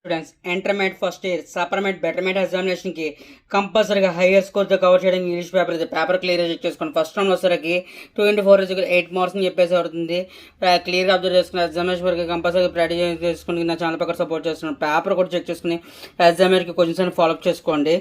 Students intermediate first year supplement betterment ఎగ్జామినేషన్కి కంపల్సరీగా higher స్కోర్తో కవర్ చేయడం ఇంగ్లీష్ పేపర్ ఇది పేపర్ క్లియర్గా చెక్ చేసుకోండి. ఫస్ట్ రౌండ్ వచ్చేసరికి 2x4 8 మార్క్స్ అని చెప్పేసి అవుతుంది. క్లియర్గా అబ్జర్వ్ చేసుకుని ఎగ్జామినేషన్ వరకు కంపల్సరీగా ప్రాక్టీస్ చేసుకుని నా ఛానల్ ప్రకారం సపోర్ట్ చేస్తున్నాను. పేపర్ కూడా చెక్ చేసుకుని ఎగ్జామినేషన్కి క్వశ్చన్స్ అని ఫాలోఅప్ చేసుకోండి.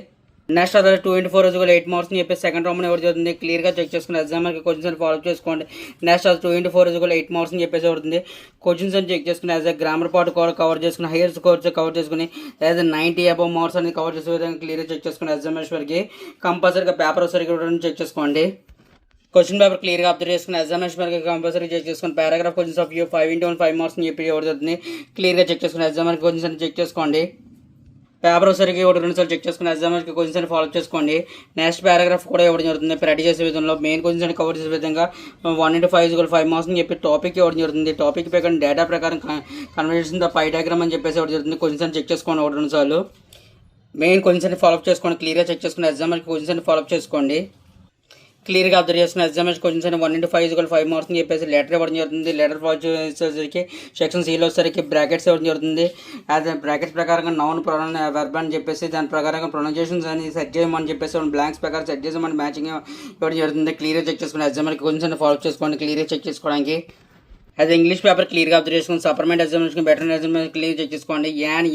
నెక్స్ట్ అదే 2x4 8 మార్క్స్ అని చెప్పేసి సెకండ్ రౌండ్ ఎవరు చదువుతుంది క్లియర్గా చెక్ చేసుకుని ఎగ్జామ్కి క్వశ్చన్స్ అని ఫాలో చేసుకోండి. నెక్స్ట్ అది 2x4 8 మార్క్స్ అని చెప్పేసి అవుతుంది. క్వశ్చన్స్ అని చెక్ చేసుకుని యాజ్ గ్రామర్ పార్ట్ కవర్ చేసుకుని హైయర్ స్కోర్స్ కవర్ చేసుకుని యాజ్ 90 అబౌవ్ మార్క్స్ అనేది కవర్ చేసే విధంగా క్లియర్గా చెక్ చేసుకుని ఎగ్జామినేషన్ వరకు కంపల్సరీగా పేపర్ సరిగ్గా చెక్ చేసుకోండి. క్వశ్చన్ పేపర్ క్లియర్గా అబ్జర్వ్ చేసుకుని ఎగ్జామినేషన్ వరకు కంపల్సరీ చెక్ చేసుకుని paragraph questions of you 5x1 5 marks అని చెప్పి ఎవరు చదువుతుంది క్లియర్గా చెక్ చేసుకుని ఎగ్జామ్కి క్వశ్చన్స్ అని చెక్ చేసుకోండి. పేపర్ ఒకసారికి 1-2 సార్లు చెక్ చేసుకుని ఎగ్జామ్కి క్వశ్చన్స్ అని ఫాలో చేసుకోండి. నెక్స్ట్ పారాగ్రాఫ్ కూడా ఇవ్వడం జరుగుతుంది. ప్రాక్టీస్ చేసే విధంలో మెయిన్ క్వశ్చన్స్ అని కవర్ చేసే విధంగా 1x5 5 మార్క్స్ అని చెప్పి టాపిక్ ఇవ్వడం జరుగుతుంది. టాపిక్ ప్రకారం డేటా ప్రకారం కన్వర్జేషన్ ద పై డయాగ్రామ్ అని చెప్పేసి ఇవ్వడం జరుగుతుంది. క్వశ్చన్స్ అని చెక్ చేసుకోండి 1-2 సార్లు. మెయిన్ క్వశ్చన్స్ అని ఫాలో చేసుకోండి. క్లియర్గా చెక్ చేసుకుని ఎగ్జామ్కి క్వశ్చన్స్ అని ఫాలో చేసుకోండి. క్లియర్గా అబ్జర్వ్ చేసుకున్న ఎగ్జామినేషన్ క్వశ్చన్స్ అని 1x5 5 మార్క్స్ అని చెప్పేసి లెటర్ ఇవ్వడం జరుగుతుంది. లెటర్ ఫాలో చేసేసరికి సెక్షన్ సిలో వచ్చేసరికి బ్రాకెట్స్ ఇవ్వడం జరుగుతుంది. అదే బ్రాకెట్స్ ప్రకారంగా నౌన్ ప్రొనౌన్ వెర్బ్ అని చెప్పేసి దాని ప్రకారంగా ప్రొనౌన్సియేషన్స్ అని సెట్ చేయమని చెప్పేసి బ్లాంక్స్ ప్రకారం సెట్ చేసామని మ్యాచింగ్ ఇవ్వడం జరుగుతుంది. క్లియర్గా చెక్ చేసుకుని ఎగ్జామినేషన్ క్వశ్చన్స్ అని ఫాలో చేసుకోండి. క్లియర్గా చెక్ చేసుకోవడానికి అది ఇంగ్లీష్ పేపర్ క్లియర్గా అబ్జర్వ్ చేసుకుని supplement examination better examination clear check చేసుకోండి. యాన్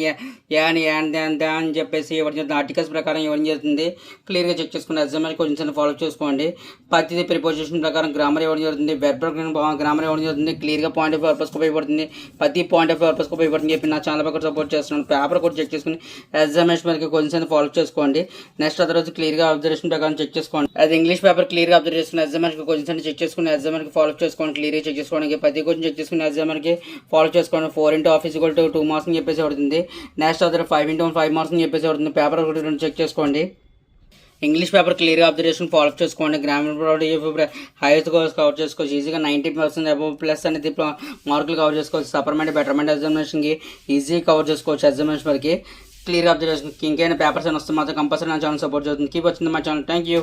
అని చెప్పేసి ఇవ్వడం జరుగుతుంది. ఆర్టికల్స్ ప్రకారం ఇవ్వడం జరుగుతుంది. క్లియర్గా చెక్ చేసుకుని ఎగ్జామినేషన్ క్వశ్చన్స్ ఫాలో చేసుకోండి. ప్రతిదీ ప్రిపోజిషన్ ప్రకారం గ్రామర్ ఇవ్వడం జరుగుతుంది. వెబ్ గ్రామర్ ఇవ్వడం జరుగుతుంది. క్లియర్గా పాయింట్ ఆఫ్ పర్పస్కి ఉపయోగపడుతుంది. ప్రతి పాయింట్ ఆఫ్ పర్పస్కి ఉపయోగపడుతుంది చెప్పి నా ఛానల్ ప్రకారం సపోర్ట్ చేస్తున్నాను. పేపర్ కూడా చెక్ చేసుకుని ఎగ్జామినేషన్ వరకు క్వశ్చన్స్ ఫాలో చేసుకోండి. నెక్స్ట్ అదే రోజు క్లియర్గా అబ్జర్వేషన్ ప్రకారం చెక్ చేసుకోండి. అది ఇంగ్లీష్ పేపర్ క్లియర్గా అబ్జర్వ్ చేసుకుని ఎగ్జామినేషన్ క్వశ్చన్స్ చెక్ చేసుకుని ఎగ్జామినేషన్ ఫాలో చేసుకోండి. క్లియర్గా చెక్ చేసుకోవడానికి ప్రతి క్వశ్చన్ చెక్ చేసుకుని ఎగ్జామ్కి ఫాలో చేసుకోండి. 4 × ఆఫ్ = 2 మార్క్స్ అని చెప్పేసి పడుతుంది. నెక్స్ట్ అదే 5 × 5 మార్క్స్ అని చెప్పేసి పడుతుంది. పేపర్ చెక్ చేసుకోండి. ఇంగ్లీష్ పేపర్ క్లియర్గా అబ్జర్వేషన్ ఫాలో చేసుకోండి. గ్రామర్ హైయెస్ట్ స్కోర్స్ కవర్ చేసుకోవచ్చు. ఈజీగా 90% అబౌవ్ ప్లస్ అనేది మార్కులు కవర్ చేసుకోవచ్చు. సప్లిమెంట్ బెటర్మెంట్ ఎగ్జామినేషన్కి ఈజీగా కవర్ చేసుకోవచ్చు. ఎగ్జామినేషన్ వరకు క్లియర్గా అబ్జర్వేషన్ ఇంకైనా పేపర్స్ అని వస్తే మాత్రం కంపల్సరీ నా ఛానల్ సపోర్ట్ చేస్తుంది. కీప్ వచ్చింది మా ఛానల్. Thank you.